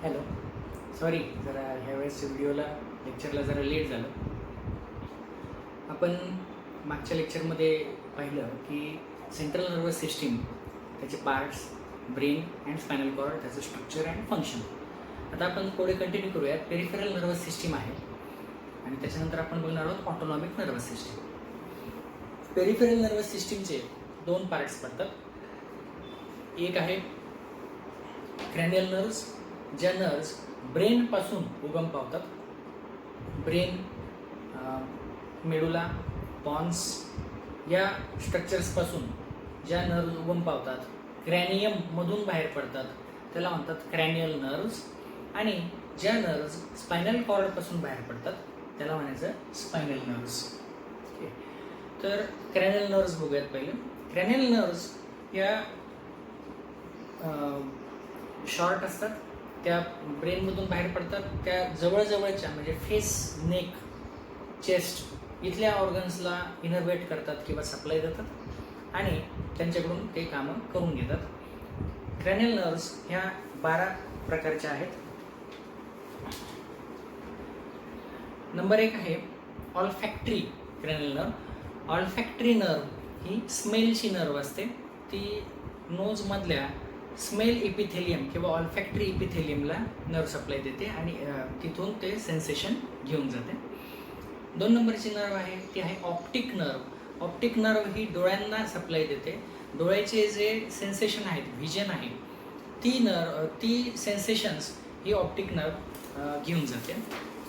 Hello. Sorry, जरा ह्यावेळेस व्हिडिओला लेक्चरला जरा लेट झालं. आपण मागच्या लेक्चरमध्ये पाहिलं की सेंट्रल नर्वस सिस्टीम, त्याचे parts, brain and spinal cord, त्याचं स्ट्रक्चर अँड फंक्शन. आता आपण पुढे कंटिन्यू करूयात. पेरिफेरल नर्वस सिस्टीम आहे आणि त्याच्यानंतर आपण बघणार आहोत autonomic nervous system. Peripheral nervous सिस्टीमचे दोन पार्ट्स पडतात. एक आहे क्रॅनियल नर्व्स, ज्या नर्व्स ब्रेनपासून उगम पावतात. ब्रेन, मेडुला, पॉन्स या स्ट्रक्चर्सपासून ज्या नर्व्स उगम पावतात, क्रॅनियममधून बाहेर पडतात, त्याला म्हणतात क्रॅनियल नर्व्स. आणि ज्या नर्व्स स्पायनल कॉर्डपासून बाहेर पडतात त्याला म्हणायचं स्पायनल नर्व्स. ओके, तर क्रॅनियल नर्व्स बघूयात. पहिले क्रॅनियल नर्व्स या शॉर्ट असतात, त्या ब्रेनमधून बाहेर पडतात. त्या जवळजवळच्या म्हणजे फेस, नेक, चेस्ट इथल्या ऑर्गन्सला इनर्वेट करतात किंवा सप्लाय देतात आणि त्यांच्याकडून ते कामं करून घेतात. क्रॅनियल नर्व्स ह्या 12 प्रकारच्या आहेत. नंबर 1 आहे ऑल्फॅक्टरी क्रॅनियल नर्व. ऑल्फॅक्टरी नर्व ही स्मेलची नर्व असते. ती नोजमधल्या स्मेल इपिथेलियम किंवा ऑल्फॅक्टरी इपिथेलियमला नर्व सप्लाय देते आणि तिथून ते सेन्सेशन घेऊन जाते. 2 नंबरची नर्व आहे ती आहे ऑप्टिक नर्व. ऑप्टिक नर्व ही डोळ्यांना सप्लाय देते. डोळ्याचे जे सेन्सेशन आहेत, व्हिजन आहे, ती सेन्सेशन्स ही ऑप्टिक नर्व घेऊन जाते.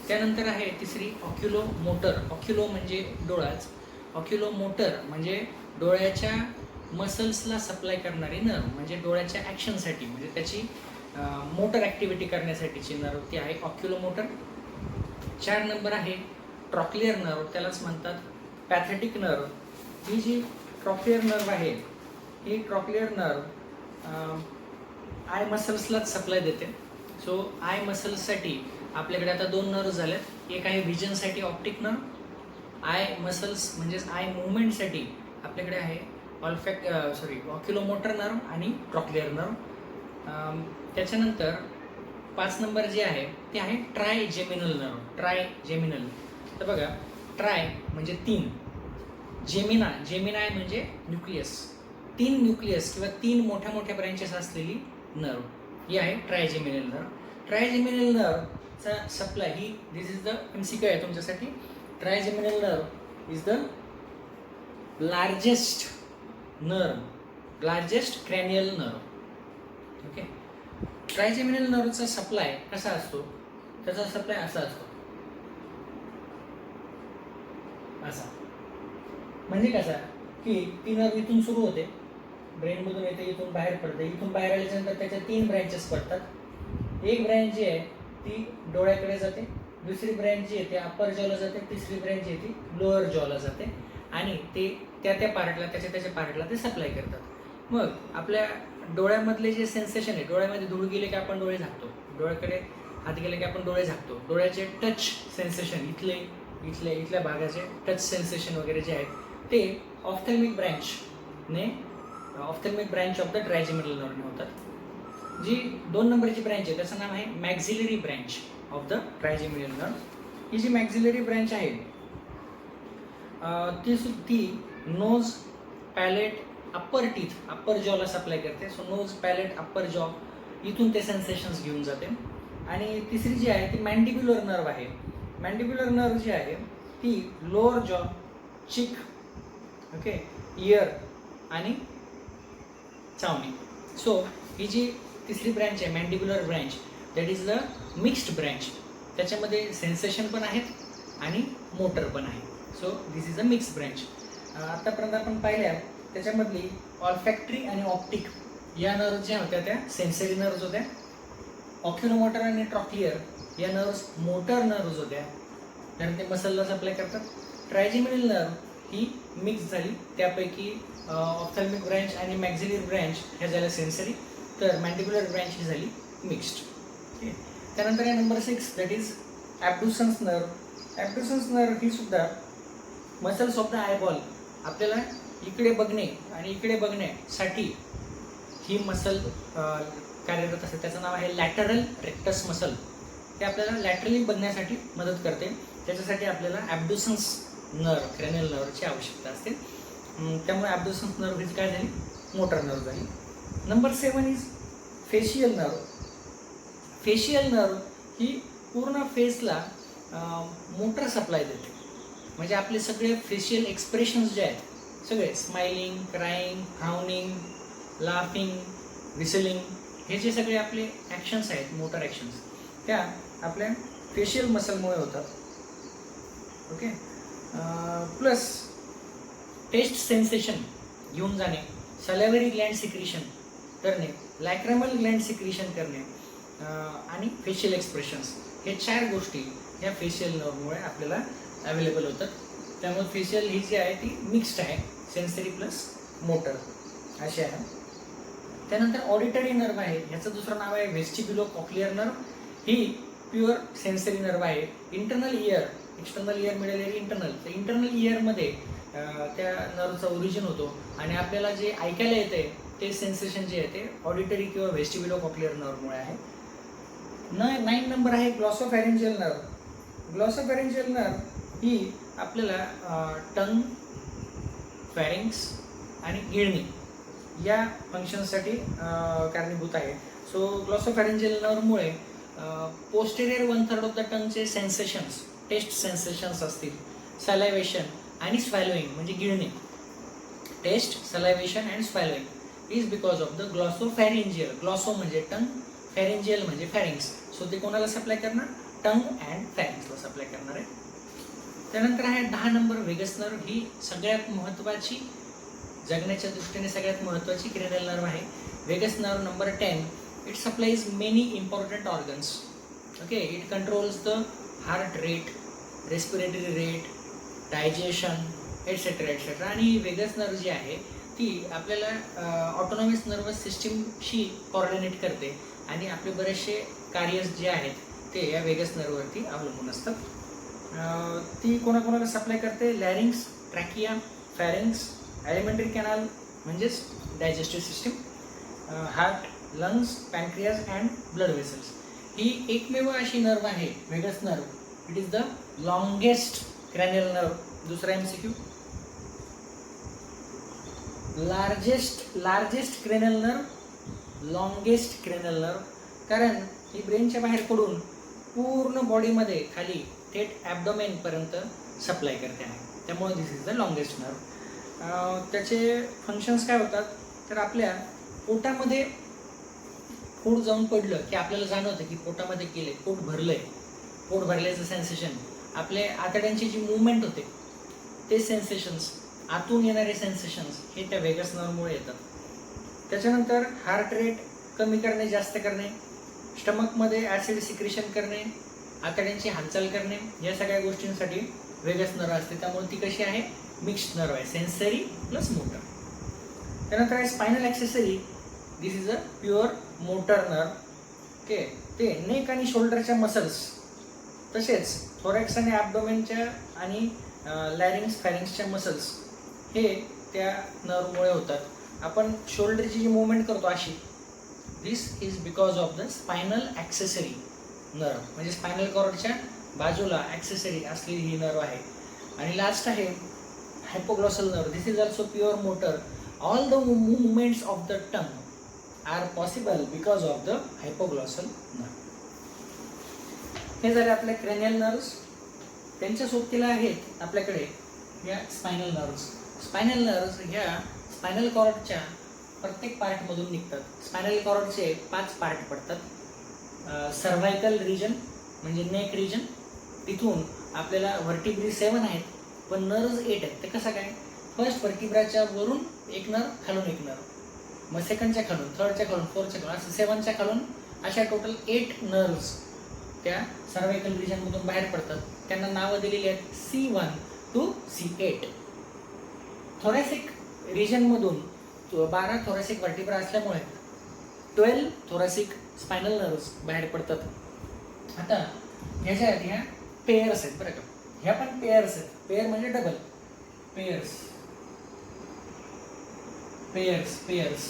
त्यानंतर आहे तिसरी ऑक्युलो मोटर. ऑक्युलो म्हणजे डोळाच, ऑक्युलो मोटर म्हणजे डोळ्याच्या मसल्सला सप्लाय करणारी नर्व, म्हणजे डोळ्याच्या ॲक्शनसाठी, म्हणजे त्याची मोटर ॲक्टिव्हिटी करण्यासाठीची नर्व ती आहे ऑक्युलो मोटर. 4 नंबर आहे ट्रॉक्लिअर नर्व, त्यालाच म्हणतात पॅथेटिक नर्व. ही जी ट्रॉक्लिअर नर्व आहे, ही ट्रॉक्लिअर नर्व आय मसल्सलाच सप्लाय देते. सो आय मसल्ससाठी आपल्याकडे आता 2 नर्व झाल्यात. एक आहे व्हिजनसाठी ऑप्टिक नर्व. आय मसल्स म्हणजेच आय मुवमेंटसाठी आपल्याकडे आहे ऑक्युलोमोटर नर्व आणि ट्रॉक्लिअर नर्व. त्याच्यानंतर 5 नंबर जे आहे ते आहे ट्रायजेमिनल नर्व. ट्रायजेमिनल, तर बघा, ट्राय म्हणजे 3, जेमिनाय म्हणजे न्यूक्लियस. 3 न्यूक्लियस किंवा 3 मोठ्या मोठ्या ब्रँचेस असलेली नर्व ही आहे ट्रायजेमिनल नर्व. ट्रायजेमिनल नर्वचा सप्लाय ही, दिस इज द MCQ आहे तुमच्यासाठी. Trigeminal nerve is the largest cranial nerve. Okay, trigeminal नर्वचा सप्लाय कसा असतो? त्याचा सप्लाय असा असतो, असा. म्हणजे कसा की ती नर्व इथून सुरू होते, ब्रेनमधून येते, इथून बाहेर पडते. इथून बाहेर आल्याच्यानंतर त्याच्या 3 ब्रँचेस पडतात. एक ब्रँच जी आहे ती डोळ्याकडे जाते, दुसरी ब्रँच जी आहे ती अप्पर जॉला जाते, तिसरी ब्रँच जी आहे ती लोअर जॉला जाते आणि ते त्या पार्टला, त्याच्या पार्टला ते सप्लाय करतात. मग आपल्या डोळ्यामधले जे सेन्सेशन आहे, डोळ्यामध्ये धूळ गेले की आपण डोळे झाकतो, डोळ्याकडे हात गेले की आपण डोळे झाकतो. डोळ्याचे टच सेन्सेशन, इथल्या भागाचे टच सेन्सेशन वगैरे जे आहेत ते ophthalmic branch of the trigeminal nerve होतात. जी 2 नंबरची ब्रँच आहे त्याचं नाव आहे maxillary branch of the trigeminal nerve. ही जी मॅक्झिलरी ब्रँच आहे ती nose, palate, upper teeth, upper जॉला सप्लाय करते. So nose, palate, upper jaw इथून ते सेन्सेशन्स घेऊन जाते. आणि तिसरी जी आहे ती मॅन्डिब्युलर नर्व आहे. मॅन्डिब्युलर नर्व जी आहे ती लोअर जॉ, चिक, ओके, इयर आणि चावणी. सो ही जी तिसरी ब्रँच आहे mandibular branch, that is the mixed branch. त्याच्यामध्ये सेन्सेशन पण आहेत आणि मोटर पण आहे. So this is a mixed branch. आतापर्यंत आपण पाहिल्या त्याच्यामधली ऑल्फॅक्टरी आणि ऑप्टिक या नर्व ज्या होत्या त्या सेन्सरी नर्व्स होत्या. ऑक्युलोमोटर आणि ट्रॉक्लिअर या नर्व्स मोटर नर्व्स होत्या, कारण ते मसलला सप्लाय करतात. ट्रायजेमिनल नर्व ही मिक्स झाली, त्यापैकी ऑफ्थॅल्मिक ब्रँच आणि मॅक्झिलरी ब्रँच ह्या झाल्या सेन्सरी, तर मॅन्डिब्युलर ब्रँच ही झाली मिक्स्ड. ओके, त्यानंतर आहे number 6, that is abducens nerve. Abducens nerve ही सुद्धा मसल्स ऑफ द आयबॉल, आपल्याला इकडे बघणे आणि इकडे बघण्यासाठी ही मसल कार्यरत असते, त्याचं नाव आहे लॅटरल रेक्टस मसल. ते आपल्याला लॅटरली बनण्यासाठी मदत करते. त्याच्यासाठी आपल्याला ॲब्ड्युसन्स नर्व, क्रॅनियल नर्वची आवश्यकता असते. त्यामुळे ॲब्ड्युसन्स नर्व ही काय झाली, मोटर नर्व झाली. Number 7 is facial nerve. Facial nerve ही पूर्ण फेसला मोटर सप्लाय देते. म्हणजे आपले सगळे फेशियल एक्सप्रेशन्स जे आहेत, सगळे smiling, crying, frowning, laughing, whistling, हे जे सगळे आपले ॲक्शन्स आहेत, मोटर ॲक्शन्स, त्या आपल्या फेशियल मसलमुळे होतात. ओके. प्लस टेस्ट सेन्सेशन घेऊन जाणे, सॅलिव्हरी ग्लँड सिक्रिशन करणे, लॅक्रिमल ग्लँड सिक्रिशन करणे आणि फेशियल एक्सप्रेशन्स, हे 4 गोष्टी ह्या फेशियल नर्वमुळे आपल्याला अवेलेबल होतात. त्यामुळे फेशियल ही जी आहे ती मिक्स्ड आहे, सेन्सरी प्लस मोटर अशी आहे. त्यानंतर ऑडिटरी नर्व आहे, ह्याचं दुसरं नाव आहे व्हेस्टिब्युलो कॉक्लिअर नर्व. ही प्युअर सेन्सरी नर्व आहे. Internal year, external year, middle year, internal. तर इंटरनल इयरमध्ये त्या नर्वचा ओरिजिन होतो आणि आपल्याला जे ऐकायला येते ते सेन्सेशन जे आहे ते ऑडिटरी किंवा व्हेस्टिब्युलो कॉक्लिअर नर्वमुळे आहे. 9 नंबर आहे ग्लॉसोफॅरिंजियल नर्व. ग्लॉसोफॅरिंजियल नर्व ही आपल्याला टंग, फॅरिंग्स आणि गिळणी या फंक्शनसाठी कारणीभूत आहे. सो ग्लॉसोफॅरिंजियल नर्वमुळे पोस्टेरियर 1/3 ऑफ द टंगचे सेन्सेशन्स, टेस्ट सेन्सेशन्स असतील, सलायवेशन आणि स्वॅलोईंग म्हणजे गिळणे, taste, salivation and swallowing is because of the glossopharyngeal. Glosso म्हणजे टंग, फॅरिंजियल म्हणजे फॅरिंग्स. सो ते कोणाला सप्लाय करणार, टंग अँड फॅरिंग्सला सप्लाय करणार आहे. त्यानंतर आहे 10 नंबर व्हेगस नर्व. ही सगळ्यात महत्त्वाची, जगण्याच्या दृष्टीने सगळ्यात महत्त्वाची क्रेनियल नर्व आहे. Vagus nerve number 10, it supplies many important organs. Okay. It controls the heart rate, respiratory rate, digestion etcetera etcetera. आणि व्हेगस नर्व जी आहे ती आपल्याला ऑटोनॉमिक नर्वस सिस्टीमशी कोऑर्डिनेट करते आणि आपले बरेचसे कार्य जे आहेत ते या व्हेगस नर्ववरती अवलंबून असतात. ती कोणाकोणाला सप्लाय करते, larynx, trachea, pharynx, alimentary canal म्हणजेच digestive system, heart, lungs, pancreas and blood vessels. ही एकमेव अशी नर्व आहे vagus nerve. It is the longest cranial nerve. दुसरा MCQ, largest cranial nerve, longest cranial nerve. कारण ही ब्रेनच्या बाहेर पडून पूर्ण बॉडीमध्ये खाली थेट ॲबडोमेनपर्यंत सप्लाय करते आहे. त्यामुळे दिस इज द लॉंगेस्ट नर्व. त्याचे फंक्शन्स काय होतात, तर आपल्या पोटामध्ये फूड जाऊन पडलं की आपल्याला जाणवतं की पोटामध्ये गेले, पोट भरलंय, पोट भरल्याचं सेन्सेशन, आपले आतड्यांची जी मूवमेंट होते ते सेन्सेशन्स, आतून येणारे सेन्सेशन्स हे त्या व्हेगस नर्वमुळे येतात. त्याच्यानंतर हार्ट रेट कमी करणे, जास्त करणे, स्टमकमध्ये ॲसिड सिक्रेशन करणे, आतड्यांची हालचाल करणे, या सगळ्या गोष्टींसाठी व्हेगस नर्व असते. त्यामुळे ती कशी आहे, मिक्स्ड नर्व आहे, सेन्सरी प्लस मोटर. त्यानंतर आहे spinal accessory. This is a pure motor nerve. Okay. ते नेक आणि शोल्डरच्या मसल्स, तसेच थोरॅक्स आणि ॲबडोमेनच्या आणि लॅरिंग्स, फॅरिंग्सच्या मसल्स हे त्या नर्वमुळे होतात. आपण शोल्डरची जी मुवमेंट करतो अशी, this is because of the spinal accessory nerve. म्हणजे स्पायनल कॉर्डच्या बाजूला ॲक्सेसरी असलेली ही नर्व आहे. आणि लास्ट आहे hypoglossal nerve. This is also pure motor. All the movements of the tongue are possible because of the hypoglossal nerve. हे झाले आपले क्रेनियल नर्व्स. त्यांच्या सोबतीला आहेत आपल्याकडे या स्पायनल नर्व्स. स्पायनल नर्व्स ह्या स्पायनल कॉर्डच्या प्रत्येक पार्टमधून निघतात. स्पायनल कॉर्डचे 5 पार्ट पडतात. सर्व्हायकल रिजन म्हणजे नेक रिजन, तिथून आपल्याला व्हर्टिब्री 7 आहेत पण नर्व्स 8 आहेत. ते कसं काय, फर्स्ट व्हर्टिब्राच्या वरून एक नर्व, खालून एक नर्व, मग सेकंडच्या खालून, थर्डच्या खालून, फोर्थच्या खालून, असं 7च्या खालून, अशा टोटल 8 नर्व्स त्या सर्व्हायकल रिजनमधून बाहेर पडतात. त्यांना नावं दिलेली आहेत C1 to C8. थोरॅसिक रिजनमधून 12 थोरॅसिक व्हर्टिब्रा असल्यामुळे 12 थोरॅसिक स्पायनल नर्व्स बाहेर पडतात. आता ह्याच्यात ह्या पेयर्स आहेत बरं का, ह्या पण पेयर्स आहेत. पेयर म्हणजे डबल, पेयर्स पेयर्स पेयर्स,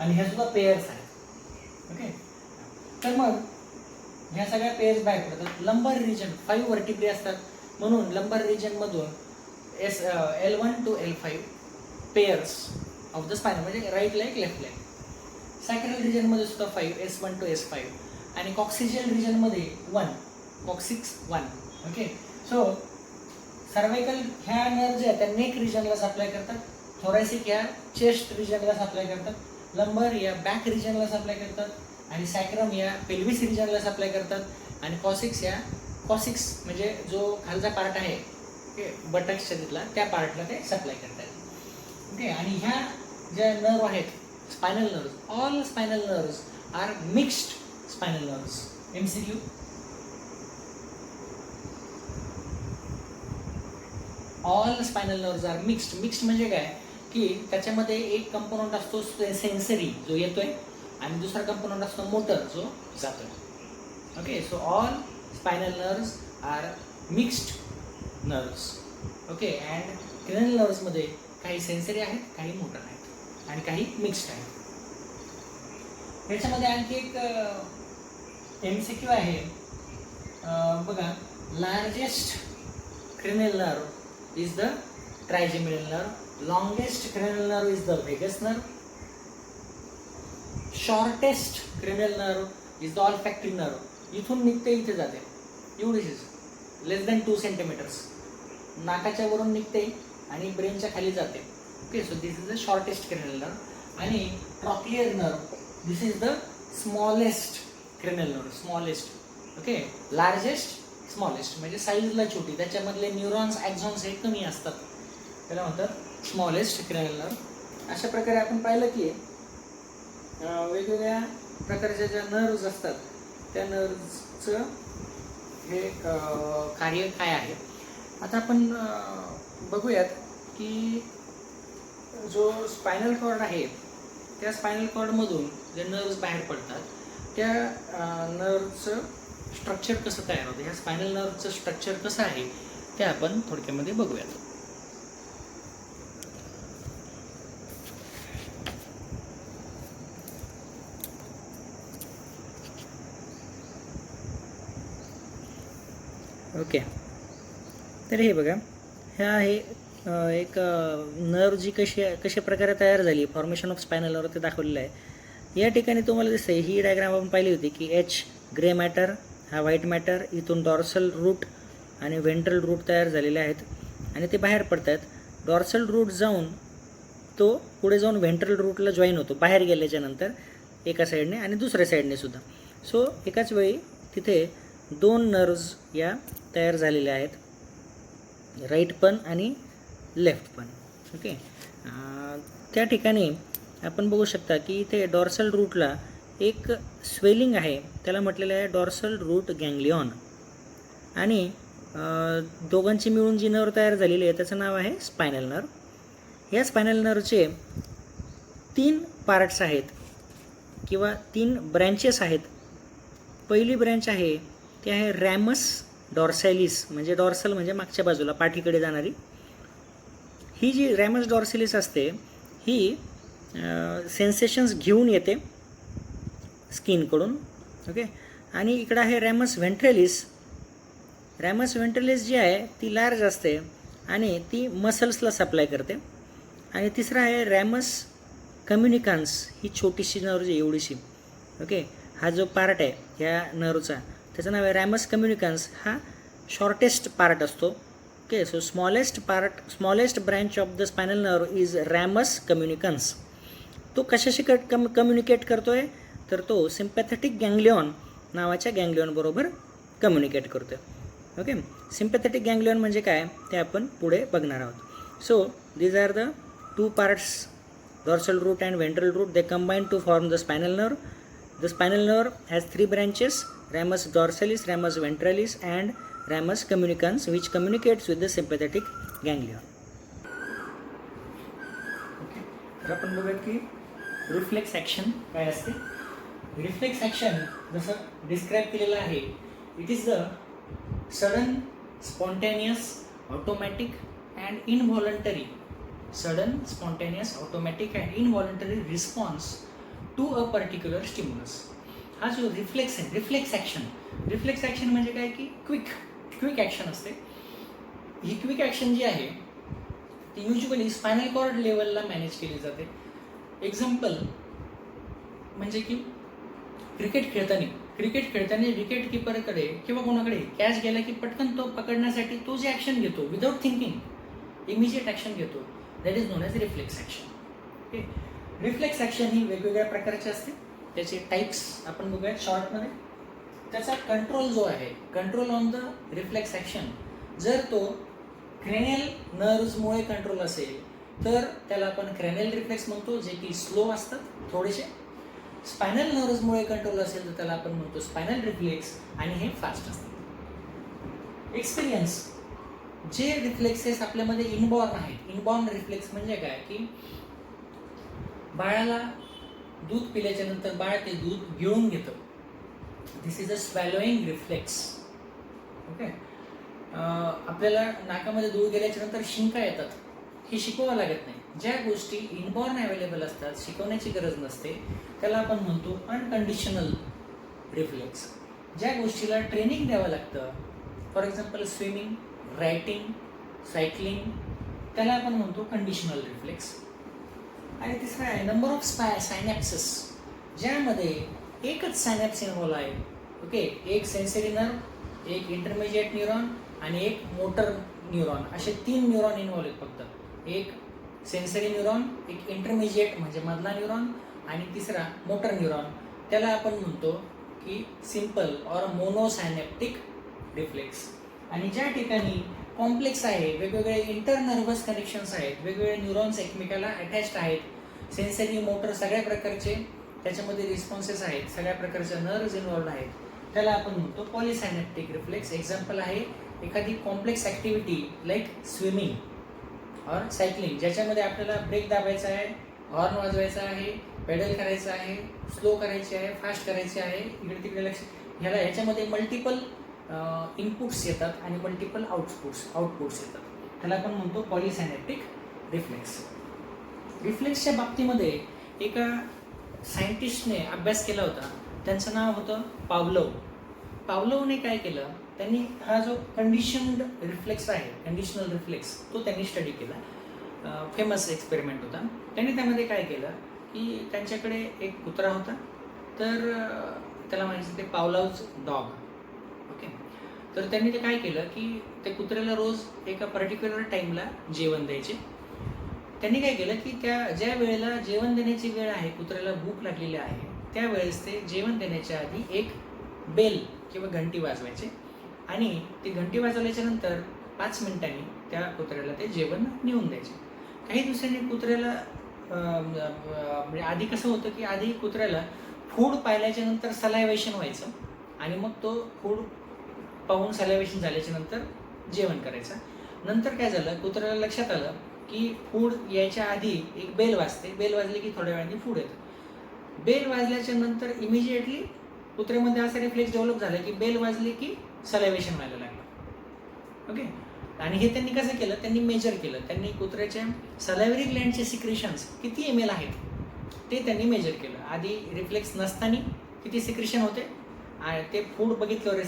आणि ह्या सुद्धा पेयर्स आहेत. ओके, तर मग ह्या सगळ्या पेयर्स बाहेर पडतात. लंबर रिजन 5 वर्टिब्रे असतात, म्हणून लंबर रिजन मधून L1 to L5 pairs of the spinal, म्हणजे right leg left leg. Sacral region मध्ये सुद्धा 5 S1 to S5 आणि कॉक्सिजियल रिजन मध्ये 1 कॉक्सिक्स 1. ओके, सो सर्वायकल ह्या नर्व जे आहेत त्या नेक रिजनला सप्लाय करतात, थोरॅसिक ह्या चेस्ट रिजनला सप्लाय करतात, लंबर या बॅक रिजनला सप्लाय करतात, आणि सॅक्रम या पेल्विस रिजनला सप्लाय करतात, आणि कॉसिक्स या कॉसिक्स म्हणजे जो खालचा पार्ट आहे बटक्सच्या तिथला त्या पार्टला ते सप्लाय करतात. ओके, आणि ह्या ज्या नर्व आहेत spinal nerves, all spinal nerves are mixed spinal nerves. MCQ, all spinal nerves are mixed. Mixed म्हणजे काय की त्याच्यामध्ये एक कंपोनंट असतो सेन्सरी जो येतोय आणि दुसरा कंपोनंट असतो मोटर जो जातोय. Okay, so all spinal nerves are mixed nerves. Okay, and cranial नर्व्समध्ये काही सेन्सरी आहेत, काही मोटर आहेत आणि काही मिक्स्ड आहेत. याच्यामध्ये आणखी एक MCQ आहे बघा. Largest cranial nerve is the trigeminal nerve, longest cranial nerve is the vagus nerve, shortest cranial nerve is the olfactory nerve. इथून निघते इथे जाते एवढीच, लेस दॅन 2 सेंटीमीटर्स. नाकाच्या वरून निघते आणि ब्रेनच्या खाली जाते. Okay, so this is the shortest cranial nerve. आणि trochlear nerve, this is the smallest cranial nerve, smallest. Okay, largest smallest म्हणजे साईजला छोटी, त्याच्यामधले न्यूरॉन्स ॲक्झॉन्स हे कमी असतात, त्याला म्हणतात स्मॉलेस्ट क्रेनियल नर्व. अशा प्रकारे आपण पाहिलं की वेगवेगळ्या प्रकारच्या ज्या नर्व्स असतात त्या नर्व्सचं हे कार्य काय आहे. आता आपण बघूयात की जो स्पायनल कॉर्ड आहे त्या स्पायनल कॉर्डमधून जे नर्व्स बाहेर पडतात त्या नर्व्सचं स्ट्रक्चर कसं तयार होतं, ह्या स्पायनल नर्व्सचं स्ट्रक्चर कसं आहे ते आपण थोडक्यामध्ये बघूयात. ओके, तर हे बघा, ह्या आहे एक नर्व जी कशा प्रकारे तयार झाली, फॉर्मेशन ऑफ स्पायनल नर्व ते दाखवलेलं आहे. या ठिकाणी तुम्हाला दिसतंय, ही डायग्राम आपण पाहिली होती की H ग्रे मॅटर, हा व्हाईट मॅटर, इथून डॉर्सल रूट आणि व्हेंट्रल रूट तयार झालेले आहेत आणि ते बाहेर पडतात. डॉर्सल रूट जाऊन तो पुढे जाऊन व्हेंट्रल रूटला जॉईन होतो बाहेर गेल्याच्या नंतर एका साईडने आणि दुसऱ्या साईडने सुद्धा. सो एकाच वेळी तिथे 2 नर्व्स या तयार झालेल्या आहेत, राईट पण आणि लेफ्ट पण. ओके, त्या ठिकाणी आपण बघू शकता की इथे डॉर्सल रूटला एक स्वेलिंग आहे, त्याला म्हटलेलं आहे डॉर्सल रूट गँग्लिऑन. आणि दोघांची मिळून जी नर्व तयार झालेली आहे त्याचं नाव आहे स्पायनल नर्व. या स्पायनल नर्वचे 3 पार्ट्स आहेत किंवा 3 ब्रँचेस आहेत. पहिली ब्रँच आहे ती आहे रॅमस डॉर्सॅलिस, म्हणजे डॉर्सल म्हणजे मागच्या बाजूला पाठीकडे जाणारी. ही जी रॅमस डॉर्सॅलिस असते ही सेन्सेशन्स घेऊन येते स्किनकडून. ओके, आणि इकडं आहे रॅमस व्हेंट्रॅलिस. रॅमस व्हेंट्रॅलिस जी आहे ती लार्ज असते आणि ती मसल्सला सप्लाय करते. आणि तिसरा आहे रॅमस कम्युनिकान्स, ही छोटीशी नर्व एवढीशी. ओके, हा जो पार्ट आहे ह्या नर्वचा त्याचं नाव आहे रॅमस कम्युनिकान्स. हा शॉर्टेस्ट पार्ट असतो. Okay, so smallest branch of the spinal nerve is ramus communicans. तो कशाशी कम्युनिकेट करतोय तर तो सिम्पॅथेटिक गँग्लिऑन नावाच्या गँग्लिऑन बरोबर कम्युनिकेट करतोय. ओके, सिम्पॅथेटिक गँग्लिऑन म्हणजे काय ते आपण पुढे बघणार आहोत. So these are the 2 parts, dorsal root and ventral root. They combine to form the spinal nerve. The spinal nerve has 3 branches: ramus dorsalis, ramus ventralis and ramus communicans, which communicates with the sympathetic ganglion. Okay, तर आपण बघूया की reflex action काय असते. Reflex action जसं describe केलेलं आहे, it is the sudden spontaneous automatic and involuntary, sudden spontaneous automatic and involuntary response to a particular stimulus. हा जो रिफ्लेक्स आहे, रिफ्लेक्स ॲक्शन म्हणजे काय की क्विक ॲक्शन असते. ही क्विक ॲक्शन जी आहे ती युजली स्पायनल कॉर्ड लेवलला मॅनेज केली जाते. एक्झाम्पल म्हणजे की क्रिकेट खेळताना विकेट किपरकडे किंवा कोणाकडे कॅच गेला की पटकन तो पकडण्यासाठी तो जे ॲक्शन घेतो विदाऊट थिंकिंग इमिजिएट ॲक्शन घेतो, that is known as reflex action. Okay, reflex action ही वेगवेगळ्या प्रकारची असते. त्याचे टाईप्स आपण बघूया शॉर्टमध्ये. त्याचा कंट्रोल जो आहे, control on the reflex action, जर तो क्रेनियल नर्व्समुळे कंट्रोल असेल तर त्याला आपण क्रेनियल रिफ्लेक्स म्हणतो, जे की स्लो असतात थोडेसे. स्पायनल नर्व्समुळे कंट्रोल असेल तर त्याला आपण म्हणतो स्पायनल रिफ्लेक्स, आणि हे फास्ट असतात. एक्सपिरियन्स, जे रिफ्लेक्सेस आपल्यामध्ये इनबॉर्न आहेत. इनबॉर्न रिफ्लेक्स म्हणजे काय की बाळाला दूध पिल्याच्या नंतर बाळ ते दूध गिळून घेतं. दिस इज अ स्वॅलोईंग रिफ्लेक्स. ओके, आपल्याला नाकामध्ये दूध गेल्याच्या नंतर शिंका येतात, हे शिकवावं लागत नाही. ज्या गोष्टी इनबॉर्न अवेलेबल असतात, शिकवण्याची गरज नसते, त्याला आपण म्हणतो अनकंडिशनल रिफ्लेक्स. ज्या गोष्टीला ट्रेनिंग द्यावं लागतं, for example swimming, writing, cycling, त्याला आपण म्हणतो कंडिशनल रिफ्लेक्स. आणि तिसरं आहे नंबर ऑफ सायनॅप्सेस, ज्यामध्ये एकच सायनॅप्स इन्व्हॉल्व आहे. ओके, एक सेन्सरी नर्व, एक इंटरमिजिएट न्यूरॉन आणि एक मोटर न्यूरॉन, असे 3 न्यूरॉन इन्व्हॉल्व आहेत फक्त. एक सेन्सरी न्यूरॉन, एक इंटरमिजिएट म्हणजे मधला न्यूरॉन, आणि तिसरा मोटर न्यूरॉन. त्याला आपण म्हणतो की सिम्पल ऑर मोनोसायनॅप्टिक रिफ्लेक्स. आणि ज्या ठिकाणी कॉम्प्लेक्स आहे, वेगवेगळे इंटरनर्व्हस कनेक्शन्स आहेत, वेगवेगळे न्यूरॉन्स एकमेकाला अटॅच्ड आहेत, सेन्सरी मोटर सगळ्या प्रकारचे त्याच्यामध्ये रिस्पॉन्सेस आहेत, सगळ्या प्रकारच्या नर्व्स इन्व्हॉल्ड आहेत, त्याला आपण म्हणतो पॉलिसायनॅप्टिक रिफ्लेक्स. एक्झाम्पल आहे एखादी complex activity like swimming or cycling, ज्याच्यामध्ये आपल्याला ब्रेक दाबायचा आहे, हॉर्न वाजवायचा आहे, पेडल करायचं आहे, स्लो करायची आहे, फास्ट करायची आहे, इकडे तिकडे लक्ष. ह्याच्यामध्ये मल्टिपल इनपुट्स येतात आणि मल्टिपल आउटपुट्स येतात, त्याला आपण म्हणतो पॉलिसायनॅप्टिक रिफ्लेक्स. रिफ्लेक्सच्या बाबतीमध्ये एका सायंटिस्टने अभ्यास केला होता, त्यांचं नाव होतं पावलोवने काय केलं, त्यांनी हा जो कंडिशनल रिफ्लेक्स आहे, कंडिशनल रिफ्लेक्स, तो त्यांनी स्टडी केला. फेमस एक्सपेरिमेंट होता. त्यांनी त्यामध्ये काय केलं की त्यांच्याकडे एक कुत्रा होता, तर त्याला म्हणायचं ते पावलोव्स डॉग. ओके, तर त्यांनी ते काय केलं की त्या कुत्र्याला रोज एका पर्टिक्युलर टाईमला जेवण द्यायचे. त्यांनी काय केलं की त्या ज्या वेळेला जेवण देण्याची वेळ आहे, कुत्र्याला भूक लागलेली आहे, त्यावेळेस ते जेवण देण्याच्या आधी एक बेल किंवा घंटी वाजवायचे, आणि ती घंटी वाजवल्याच्या नंतर 5 मिनिटांनी त्या कुत्र्याला ते जेवण नेऊन द्यायचे. काही दिवसांनी कुत्र्याला म्हणजे आधी कसं होतं की आधी कुत्र्याला फूड पाहिल्याच्या नंतर सलायवेशन व्हायचं, आणि मग तो फूड पाहून सलायवेशन झाल्याच्या नंतर जेवण करायचं. नंतर काय झालं, कुत्र्याला लक्षात आलं की फूड यायच्या आधी एक बेल वाजते, बेल वाजली की थोड्या वेळाने फूड येतं. बेल वाजल्याच्या नंतर इमिजिएटली कुत्र्यामध्ये असा रिफ्लेक्स डेव्हलप झाला की बेल वाजली की सलायवेशन व्हायला लागलं. ओके, आणि हे त्यांनी कसं केलं, त्यांनी मेजर केलं. त्यांनी कुत्र्याच्या सलायव्हरी ग्लँडचे सिक्रेशन्स किती ml आहेत ते त्यांनी मेजर केलं. आधी रिफ्लेक्स नसताना किती सिक्रेशन होते, ते फूड बघितलं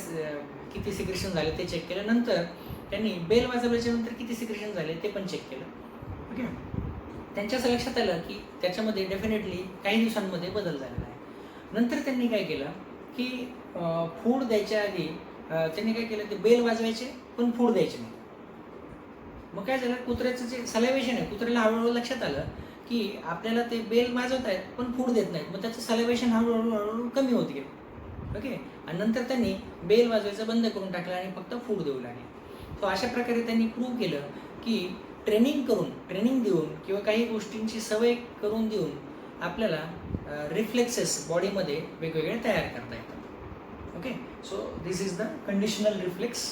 किती सिक्रेशन झाले ते चेक केलं. नंतर त्यांनी बेल वाजवल्याच्या नंतर किती सिक्रेशन झाले ते पण चेक केलं. ओके, त्यांच्या असं लक्षात आलं की त्याच्यामध्ये डेफिनेटली काही दिवसांमध्ये बदल झालेला आहे. नंतर त्यांनी काय केलं की फूड द्यायच्या आधी त्यांनी काय केलं, ते बेल वाजवायचे पण फूड द्यायचे नाही. मग काय झालं, कुत्र्याचं जे सलायवेशन आहे, कुत्र्याला हळूहळू लक्षात आलं की आपल्याला ते बेल वाजवत आहेत पण फूड देत नाहीत, मग त्याचं सलायवेशन हळूहळू कमी होत गेलं. ओके, आणि नंतर त्यांनी बेल वाजवायचं बंद करून टाकलं आणि फक्त फूड देऊ लागले. सो अशा प्रकारे त्यांनी प्रूव्ह केलं की ट्रेनिंग देऊन किंवा काही गोष्टींची सवय करून देऊन आपल्याला रिफ्लेक्सेस बॉडीमध्ये वेगवेगळे तयार करता येतात. Okay, so this is the conditional reflex.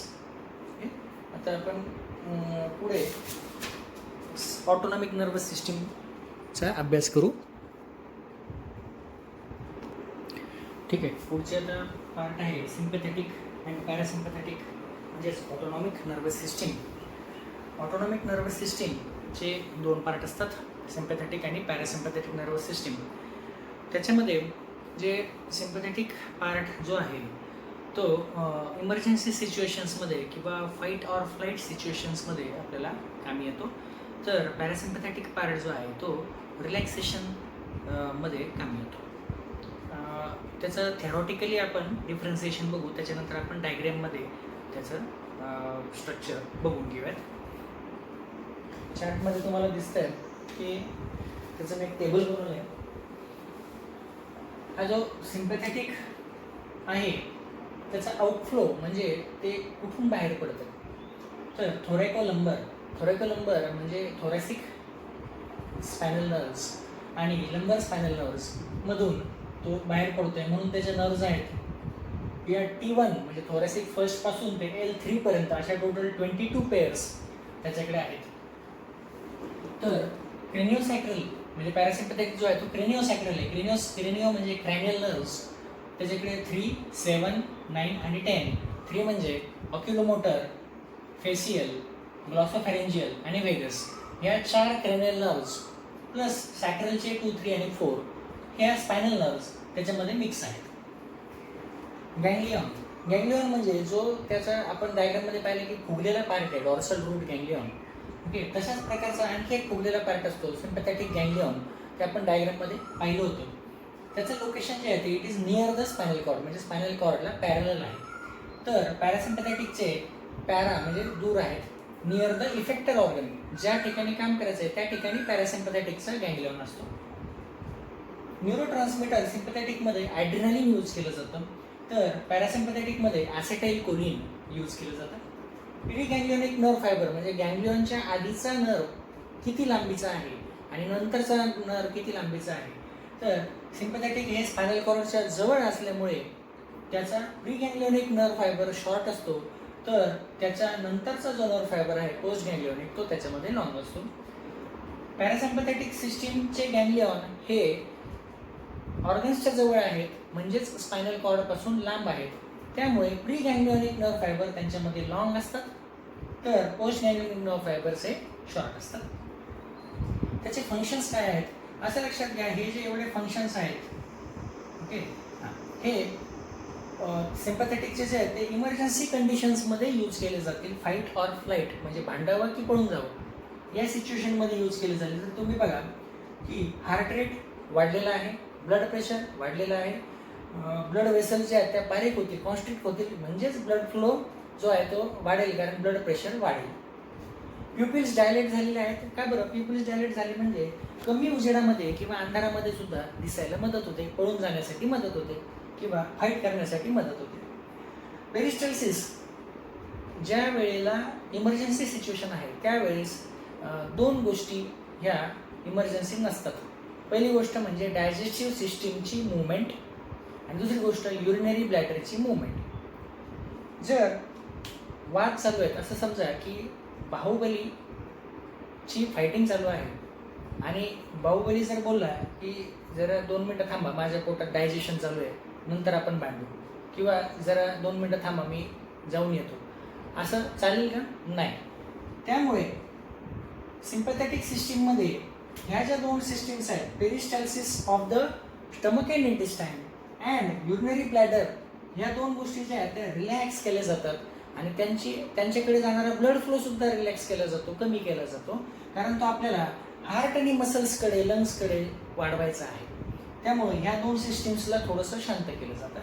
Okay, आता आपण पुढे ऑटोनॉमिक नर्वस सिस्टीमचा अभ्यास करू. ठीक आहे, पुढचे आता पार्ट आहे सिम्पॅथेटिक अँड पॅरासिम्पॅथेटिक, म्हणजेच autonomic nervous system. Autonomic nervous सिस्टीमचे 2 पार्ट असतात, सिम्पॅथेटिक आणि पॅरासिम्पॅथेटिक नर्वस सिस्टीम. त्याच्यामध्ये जे सिम्पॅथेटिक पार्ट जो आहे तो इमर्जन्सी सिच्युएशन्समध्ये किंवा फाईट ऑर फ्लाईट सिच्युएशन्समध्ये आपल्याला कामी येतो. तर पॅरासिम्पॅथेटिक पार्ट जो आहे तो रिलॅक्सेशन मध्ये कामी येतो. त्याचं थेरॉटिकली आपण डिफरन्सिएशन बघू, त्याच्यानंतर आपण डायग्रॅममध्ये त्याचं स्ट्रक्चर बघून घेऊयात. चार्टमध्ये तुम्हाला दिसतंय की त्याचं मी एक टेबल बनवलं आहे. हा जो सिम्पॅथेटिक आहे त्याचा आउटफ्लो म्हणजे ते कुठून बाहेर पडतं. तर थोरॅकोलंबर म्हणजे थोरॅसिक स्पायनल नर्व्स आणि लंबर स्पायनल नर्व्स मधून तो बाहेर पडतोय, म्हणून त्याचे नर्व्स आहेत या T1 म्हणजे थोरॅसिक फर्स्ट पासून ते L3 पर्यंत अशा टोटल 22 पेअर्स त्याच्याकडे आहेत. तर क्रेनिओसॅक्रल म्हणजे पॅरासिम्पॅथेटिक जो आहे तो क्रेनिओसॅक्रल आहे. क्रेनिओ म्हणजे क्रॅनियल नर्व्स, त्याच्याकडे 3, 7, 9 आणि 10. 3 म्हणजे ऑक्युलोमोटर, फेशियल, ग्लॉसोफॅरेंजियल आणि वेगस या 4 क्रेनियल नर्व्स प्लस सॅक्रलचे 2, 3 आणि 4 ह्या स्पायनल नर्व्स त्याच्यामध्ये मिक्स आहेत. गँग्लियॉन म्हणजे जो त्याचा आपण डायग्राममध्ये पाहिलं की फुगलेला पार्ट आहे, डॉर्सल रूट गँग्लियॉन. ओके, तशाच प्रकारचा आणखी एक फुगलेला पार्ट असतो सिम्पॅथेटिक गँग्लियॉन, ते आपण डायग्राममध्ये पाहिलं होतं. त्याचं लोकेशन जे आहे ते it is near the spinal cord म्हणजे स्पायनल कॉर्डला पॅरलल आहे. तर पॅरासिम्पॅथेटिकचे पॅरा म्हणजे दूर आहेत, नियर द इफेक्टर ऑर्गन ज्या ठिकाणी काम करायचं आहे त्या ठिकाणी पॅरासिम्पॅथेटिकचा गँग्लियॉन असतो. न्यूरोट्रान्समीटर सिम्पॅथेटिकमध्ये ॲड्रिनालिन यूज केलं जातं, तर पॅरासिम्पॅथेटिकमध्ये ॲसेटाइल कोलिन यूज केलं जातं. प्रीगँग्लियोनिक नर्व फायबर म्हणजे गँग्लियॉनच्या आधीचा नर्व किती लांबीचा आहे आणि नंतरचा नर्व किती लांबीचा आहे. तर सिम्पॅथेटिक हे स्पायनल कॉर्डच्या जवळ असल्यामुळे त्याचा प्रीगँग्लियोनिक नर्व फायबर शॉर्ट असतो, तर त्याच्या नंतरचा जो नर्व फायबर आहे पोस्ट गँग्लियोनिक तो त्याच्यामध्ये लॉंग असतो. पॅरासिम्पॅथेटिक सिस्टीमचे गँग्लियॉन हे ऑर्गन्सच्या जवळ आहेत म्हणजेच स्पायनल कॉर्डपासून लांब आहेत, त्यामुळे प्री गँग्लियोनिक नर्व फायबर त्यांच्यामध्ये लॉंग असतात, तर पोस्ट गँग्लियोनिक नर्व फायबर्स हे शॉर्ट असतात. त्याचे फंक्शन्स काय आहेत असं लक्षात घ्या. हे जे एवढे फंक्शन्स आहेत, ओके, हे सिम्पॅथेटिकचे जे आहेत ते इमर्जन्सी कंडिशन्समध्ये यूज केले जातील. फाईट ऑर फ्लाईट म्हणजे भांडावं की पळून जावं या सिच्युएशनमध्ये यूज केले जाईल. तर तुम्ही बघा की हार्ट रेट वाढलेला आहे, ब्लड प्रेशर वाढलेलं आहे, ब्लड वेसल जे आहेत त्या बारीक होतील, कॉन्स्ट्रिक्ट होतील, म्हणजेच ब्लड फ्लो जो आहे तो वाढेल कारण ब्लड प्रेशर वाढेल. प्युपिल्स डायलेट झालेले आहेत. का बरं प्युपिल्स डायलेट झाले म्हणजे कमी उजेडामध्ये किंवा अंधारामध्ये सुद्धा दिसायला मदत होते, पळून जाण्यासाठी मदत होते किंवा फाईट करण्यासाठी मदत होते. पेरिस्टल्सिस ज्या वेळेला इमर्जन्सी सिच्युएशन आहे त्यावेळेस 2 गोष्टी ह्या इमर्जन्सी नसतात. पहिली गोष्ट म्हणजे डायजेस्टिव्ह सिस्टीमची मूवमेंट आणि दुसरी गोष्ट युरिनरी ब्लॅडरची मूवमेंट. जर वाद चालू आहेत असं समजा की बाहुबलीची फायटिंग चालू आहे आणि बाहुबली जर बोलला की जरा 2 मिनटं थांबा माझ्या पोटात डायजेशन चालू आहे नंतर आपण भांडू, किंवा जरा 2 मिनटं थांबा मी जाऊन येतो, असं चालेल का? नाही. त्यामुळे सिम्पॅथेटिक सिस्टीममध्ये ह्या ज्या 2 सिस्टीम्स आहेत, peristalsis of the stomach and intestine and urinary bladder, ह्या 2 गोष्टी ज्या आहेत त्या रिलॅक्स केल्या जातात आणि त्यांच्याकडे जाणारा ब्लड फ्लो सुद्धा रिलॅक्स केला जातो, कमी केला जातो, कारण तो आपल्याला हार्ट आणि मसल्सकडे, लंग्सकडे वाढवायचा आहे. त्यामुळे ह्या 2 सिस्टीम्सला थोडंसं शांत केलं जातं.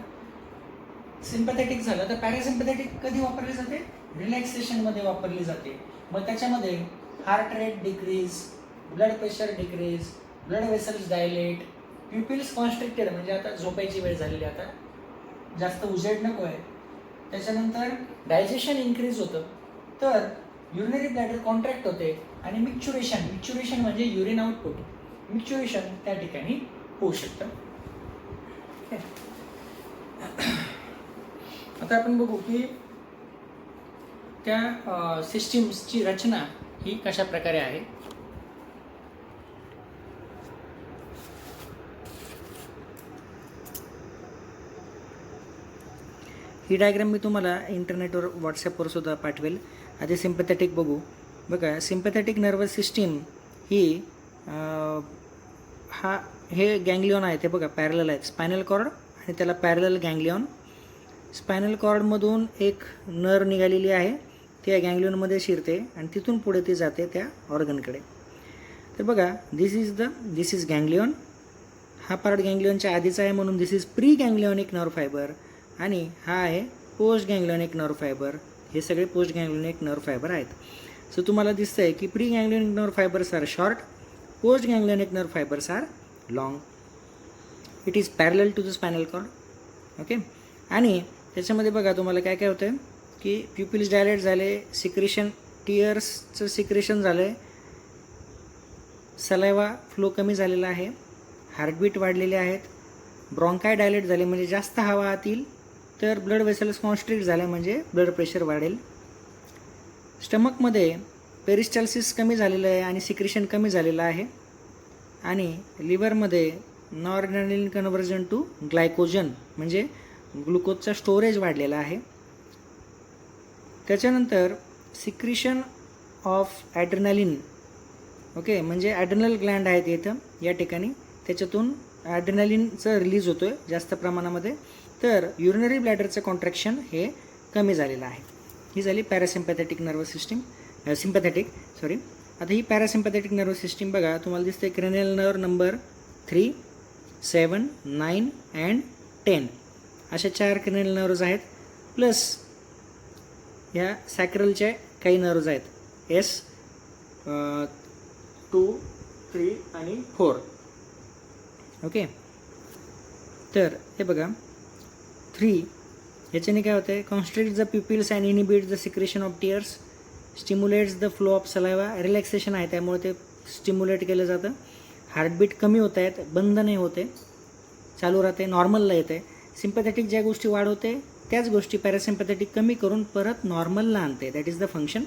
सिम्पॅथेटिक झालं तर पॅरासिम्पॅथेटिक कधी वापरली जाते? रिलॅक्सेशनमध्ये वापरली जाते. मग त्याच्यामध्ये heart rate decrease, blood pressure decrease, blood vessels dilate, pupils constricted म्हणजे आता झोपायची वेळ झालेली, आता जास्त उजेड नको आहे, त्याच्यानंतर डायजेशन इन्क्रीज होतं, तर युरिनरी ब्लॅडर कॉन्ट्रॅक्ट होते आणि मिक्च्युरेशन म्हणजे युरिन आउटपुट, मिक्च्युरेशन त्या ठिकाणी होऊ शकतं. आता आपण बघू की त्या सिस्टीम्सची रचना ही कशा प्रकारे आहे. ही डायग्राम मी तुम्हाला इंटरनेटवर व्हॉट्सॲपवर सुद्धा पाठवेल. आधी सिम्पॅथेटिक बघू. बघा सिम्पॅथेटिक नर्वस सिस्टीम ही हा हे गँग्लियॉन आहे ते बघा पॅरलल आहेत, स्पायनल कॉर्ड आणि त्याला पॅरलल गँग्लियॉन. स्पायनल कॉर्डमधून एक नर निघालेली आहे, ती या गँग्लियॉनमध्ये शिरते आणि तिथून पुढे ती जाते त्या ऑर्गनकडे. तर बघा दिस इज गँग्लियॉन. हा पार्ट गँग्लियॉनच्या आधीचा आहे म्हणून this is pre ganglionic nerve fibre, आणि हा आहे पोस्ट गँग्लियॉनिक नर्व फायबर. हे सगळे पोस्ट गँग्लियॉनिक नर्व फायबर आहेत. सो तुम्हाला दिसतं आहे की pre ganglionic nerve fibres are short, post ganglionic nerve fibres are long. It is parallel to the spinal cord. Okay. आणि त्याच्यामध्ये बघा तुम्हाला काय काय होतं की प्युपिल्स डायलेट झाले, सिक्रेशन टीयर्सचं सिक्रेशन झालं आहे, सलायवा फ्लो कमी झालेला आहे, हार्टबीट वाढलेले आहेत, ब्रॉन्काय डायलेट झाले म्हणजे जास्त हवा आत येईल, तर ब्लड वेसल्स कॉन्स्ट्रिक्ट झाले म्हणजे ब्लड प्रेशर वाढेल. स्टमकमध्ये पेरिस्टल्सिस कमी झालेलं आहे आणि सिक्रेशन कमी झालेलं आहे. आणि लिव्हरमध्ये नॉरएड्रेनालिन कन्व्हर्जन टू ग्लायकोजन म्हणजे ग्लुकोजचा स्टोरेज वाढलेला आहे. त्याच्यानंतर सिक्रेशन ऑफ ॲड्रेनालिन. ओके, म्हणजे ॲड्रेनल ग्लँड आहेत इथं या ठिकाणी, त्याच्यातून ॲड्रेनालिनचं रिलीज होतो आहे जास्त प्रमाणामध्ये, तर युरिनरी ब्लॅडरचं कॉन्ट्रॅक्शन हे कमी झालेलं आहे. ही झाली पॅरासिम्पॅथेटिक नर्वस सिस्टीम. आता ही पॅरासिम्पॅथेटिक नर्वस सिस्टीम बघा तुम्हाला दिसते क्रेनियल नर्व नंबर 3, 7, 9 अँड 10 अशा 4 क्रेनियल नर्व्ज आहेत, प्लस ह्या सॅक्रलच्या काही नर्व्ज आहेत S2, 3 आणि 4. ओके. तर हे बघा 3 याच्याने काय होतं आहे, constrict the pupils and inhibit the secretion of tears, stimulates the flow of saliva. Relaxation आहे त्यामुळे ते स्टिम्युलेट केलं जातं. हार्टबीट कमी होत आहेत, बंद नाही होते, चालू राहते, नॉर्मलला येते. सिम्पॅथेटिक ज्या गोष्टी वाढवते त्याच गोष्टी पॅरासिम्पॅथेटिक कमी करून परत नॉर्मलला आणते. That is the function.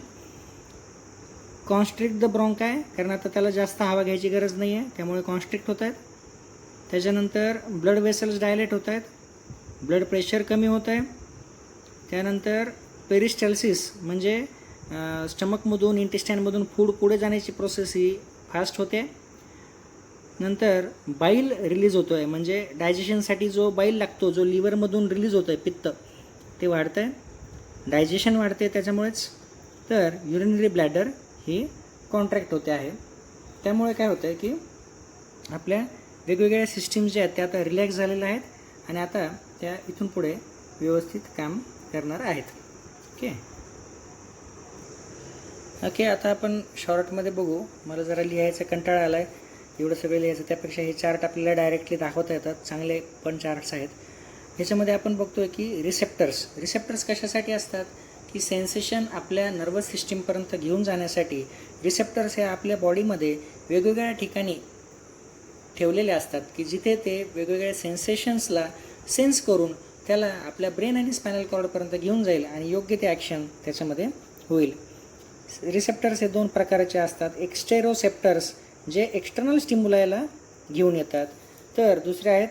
Constrict the ब्रॉन्काय, कारण आता त्याला जास्त हवा घ्यायची गरज नाही आहे त्यामुळे कॉन्स्ट्रिक्ट होत आहेत. त्याच्यानंतर ब्लड वेसल्स डायलेट होत आहेत, ब्लड प्रेशर कमी होत आहे. त्यानंतर पेरिस्टल्सिस म्हणजे स्टमकमधून इंटेस्टाईनमधून फूड पुढे जाण्याची प्रोसेस ही फास्ट होते. नंतर बाईल रिलीज होतो आहे, म्हणजे डायजेशनसाठी जो बाईल लागतो, जो लिव्हरमधून रिलीज होतो आहे पित्त, ते वाढतं आहे, डायजेशन वाढते त्याच्यामुळेच. तर युरिनरी ब्लॅडर ही कॉन्ट्रॅक्ट होते आहे. त्यामुळे काय होतं आहे की आपल्या वेगवेगळ्या सिस्टीम्स ज्या आहेत त्या आता रिलॅक्स झालेल्या आहेत आणि आता त्या इथून पुढे व्यवस्थित काम करणार आहेत. ओके, आता आपण शॉर्टमध्ये बघू. मला जरा लिहायचा कंटाळा आला आहे, एवढं सगळं लिहायचं, त्यापेक्षा हे चार्ट आपल्याला डायरेक्टली दाखवता येतात, चांगले पण चार्ट्स आहेत. ह्याच्यामध्ये आपण बघतोय की रिसेप्टर्स कशासाठी असतात की सेन्सेशन आपल्या नर्वस सिस्टीमपर्यंत घेऊन जाण्यासाठी रिसेप्टर्स हे आपल्या बॉडीमध्ये वेगवेगळ्या ठिकाणी ठेवलेले असतात की जिथे ते वेगवेगळ्या सेन्सेशन्सला सेन्स करून त्याला आपल्या ब्रेन आणि स्पायनल कॉर्डपर्यंत घेऊन जाईल आणि योग्य ते ॲक्शन त्याच्यामध्ये होईल. रिसेप्टर्स हे 2 प्रकारचे असतात. एक्स्टेरोसेप्टर्स जे एक्सटर्नल स्टिम्युलायला घेऊन येतात, तर दुसरे आहेत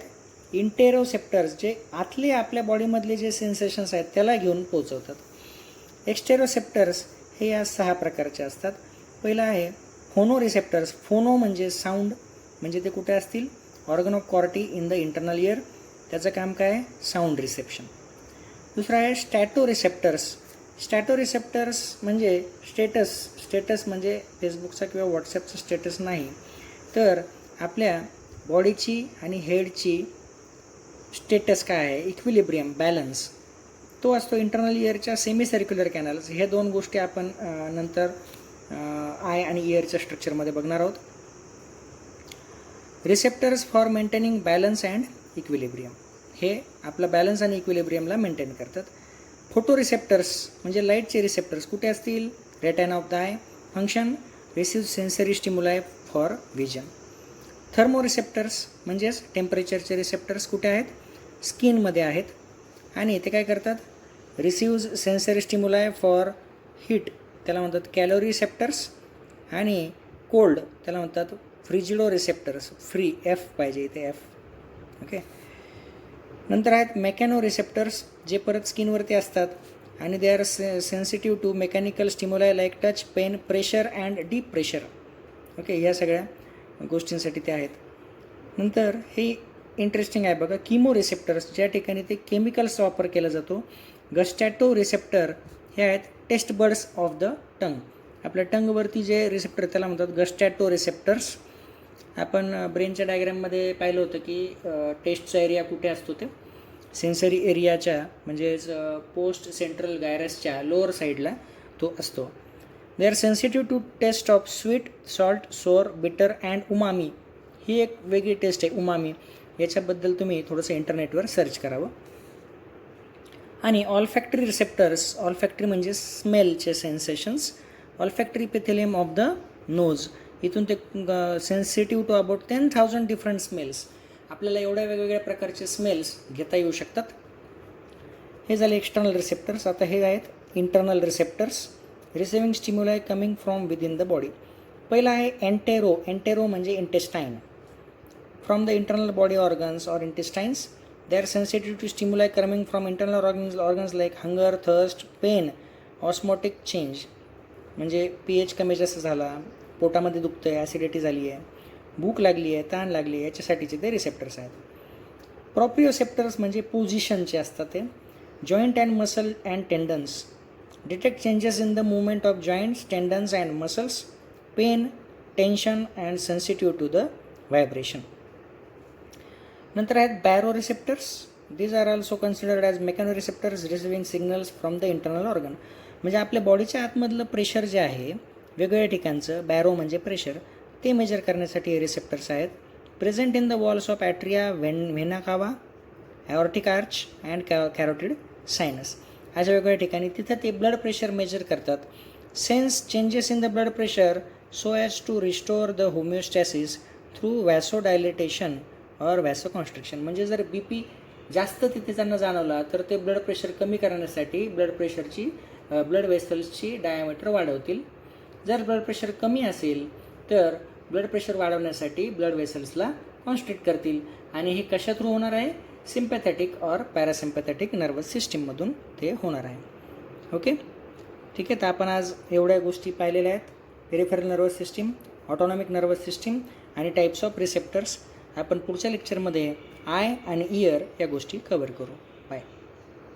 इंटेरोसेप्टर्स जे आतले आपल्या बॉडीमधले जे सेन्सेशन्स आहेत त्याला घेऊन पोहोचवतात. एक्स्टेरोसेप्टर्स हे या 6 प्रकारचे असतात. पहिला आहे फोनो रिसेप्टर्स. फोनो म्हणजे साऊंड, म्हणजे ते कुठे असतील, organ of कॉर्टी in the internal year, त्याचं काम काय आहे, साऊंड रिसेप्शन. दुसरा आहे स्टॅटो रिसेप्टर्स म्हणजे स्टेटस म्हणजे फेसबुकचा किंवा व्हॉट्सॲपचा स्टेटस नाही, तर आपल्या बॉडीची आणि हेडची स्टेटस काय आहे, इक्विलिब्रियम, बॅलन्स, तो असतो इंटरनल इयरच्या सेमी सर्क्युलर कॅनल्स. हे 2 गोष्टी आपण नंतर आय आणि इयरच्या स्ट्रक्चरमध्ये बघणार आहोत. Receptors for maintaining balance and equilibrium, हे आपला बॅलन्स आणि इक्विलिब्रियमला मेंटेन करतात. फोटो रिसेप्टर्स म्हणजे लाईटचे रिसेप्टर्स कुठे असतील, retina of the eye. Function receive sensory stimuli for vision. Thermo receptors म्हणजेच टेम्परेचरचे रिसेप्टर्स कुठे आहेत, स्किनमध्ये आहेत आणि ते काय करतात, receive sensory stimuli for heat, त्याला म्हणतात कॅलोरी रिसेप्टर्स, आणि कोल्ड त्याला म्हणतात फ्रिजिडो रिसेप्टर्स. फ्री एफ पाहिजे इथे, एफ. ओके. नंतर आहेत मेकॅनो रिसेप्टर्स जे परत स्किनवरती असतात आणि they are sensitive to mechanical stimuli like touch, pain, pressure and deep pressure. Okay, या सगळ्या गोष्टींसाठी ते आहेत. नंतर हे इंटरेस्टिंग आहे बघा, किमो रिसेप्टर्स, ज्या ठिकाणी ते केमिकल्सचा वापर केला जातो. गस्टॅटो रिसेप्टर हे आहेत taste buds of the tongue. आपल्या टंगवरती जे रिसेप्टर त्याला म्हणतात गस्टॅटो रिसेप्टर्स. आपण ब्रेनच्या डायग्राममध्ये पाहिलं होतं की टेस्टचा एरिया कुठे असतो, ते सेन्सरी एरियाच्या म्हणजेच पोस्ट सेंट्रल गायरसच्या लोअर साईडला तो असतो. They are sensitive to taste of sweet, salt, sour, bitter and umami. ही एक वेगळी टेस्ट आहे उमामी. याच्याबद्दल तुम्ही थोडंसं इंटरनेटवर सर्च करावं. आणि ऑलफॅक्टरी रिसेप्टर्स, ऑलफॅक्टरी म्हणजे स्मेलचे sensations. Olfactory epithelium of the nose, इथून ते sensitive to about 10,000 different smells. आपल्याला एवढ्या वेगवेगळ्या प्रकारचे स्मेल्स घेता येऊ शकतात. हे झाले एक्सटर्नल रिसेप्टर्स. आता हे आहेत internal receptors, receiving stimuli coming from within the body. पहिला आहे एंटेरो. एंटेरो म्हणजे intestine. From the internal body organs or intestines, they are sensitive to stimuli coming from internal organs like hunger, thirst, pain, osmotic change. म्हणजे pH कमी जास्त झाला, पोटामध्ये दुखतं आहे, ॲसिडिटी झाली आहे, भूक लागली आहे, ताण लागली आहे, याच्यासाठीचे ते रिसेप्टर्स आहेत. प्रॉप्रिओसेप्टर्स म्हणजे पोझिशनचे असतात ते. Joint and muscle and tendons, detect changes in the movement of joints, tendons and muscles, pain, tension and sensitive to the vibration. नंतर आहेत baro receptors. These are also considered as mechano receptors receiving signals from the internal organ. म्हणजे आपल्या बॉडीच्या आतमधलं pressure जे आहे वेगवेगळ्या ठिकाणचं, barrow म्हणजे प्रेशर, ते मेजर करण्यासाठी हे रिसेप्टर्स आहेत. Present in the walls of atria, vena cava, aortic arch and carotid sinus. अशा वेगवेगळ्या ठिकाणी तिथं ते ब्लड प्रेशर मेजर करतात. Sense changes in the blood pressure so as to restore the homeostasis through vasodilatation or vasoconstriction. म्हणजे जर BP जास्त तिथे त्यांना जाणवला तर ते ब्लड प्रेशर कमी करण्यासाठी ब्लड वेसल्सची डायमीटर वाढवतील. जर ब्लड प्रेशर कमी असेल तर ब्लड प्रेशर वाढवण्यासाठी ब्लड वेसल्सला कॉन्स्ट्रिक्ट करतील. आणि हे कशा थ्रू होणार आहे? सिम्पॅथॅटिक ऑर पॅरासिम्पॅथॅटिक नर्वस सिस्टीममधून ते होणार आहे. ओके, ठीक आहे. तर आपण आज एवढ्या गोष्टी पाहिलेल्या आहेत. Peripheral nervous system, autonomic nervous system आणि टाईप्स ऑफ रिसेप्टर्स. आपण पुढच्या लेक्चरमध्ये आय आणि इयर या गोष्टी कव्हर करू.